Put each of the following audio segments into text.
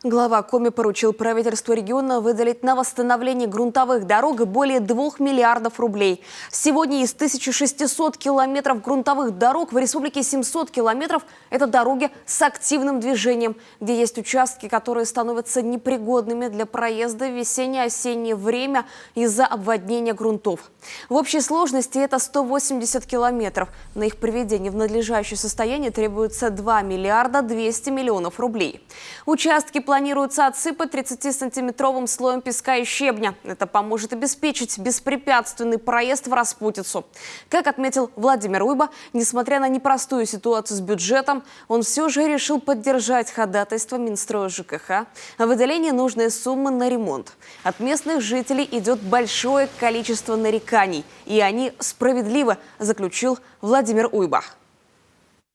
Глава Коми поручил правительству региона выделить на восстановление грунтовых дорог более 2 миллиардов рублей. Сегодня из 1600 километров грунтовых дорог в республике 700 километров – это дороги с активным движением, где есть участки, которые становятся непригодными для проезда в весенне-осеннее время из-за обводнения грунтов. В общей сложности это 180 километров. На их приведение в надлежащее состояние требуется 2 миллиарда 200 миллионов рублей. Участки планируется отсыпать 30-сантиметровым слоем песка и щебня. Это поможет обеспечить беспрепятственный проезд в распутицу. Как отметил Владимир Уйба, несмотря на непростую ситуацию с бюджетом, он все же решил поддержать ходатайство Минстроя ЖКХ о выделении нужной суммы на ремонт. От местных жителей идет большое количество нареканий, и они справедливо, заключил Владимир Уйба.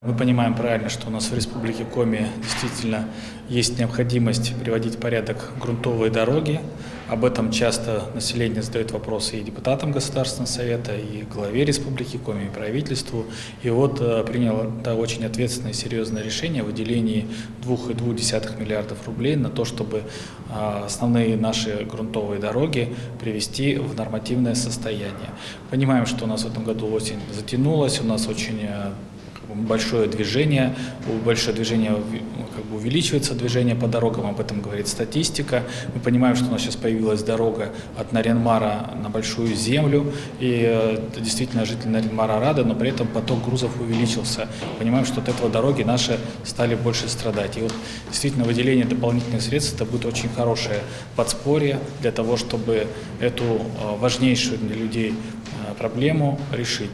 Мы понимаем правильно, что у нас в Республике Коми действительно есть необходимость приводить в порядок грунтовые дороги. Об этом часто население задает вопросы и депутатам Государственного совета, и главе Республики Коми, и правительству. И вот приняло очень ответственное и серьезное решение о выделении 2,2 миллиардов рублей на то, чтобы основные наши грунтовые дороги привести в нормативное состояние. Понимаем, что у нас в этом году осень затянулась, у нас очень большое движение увеличивается движение по дорогам, об этом говорит статистика. Мы понимаем, что у нас сейчас появилась дорога от Нарьян-Мара на Большую Землю, и действительно жители Нарьян-Мара рады, но при этом поток грузов увеличился. Понимаем, что от этого дороги наши стали больше страдать. И вот действительно выделение дополнительных средств это будет очень хорошее подспорье для того, чтобы эту важнейшую для людей проблему решить.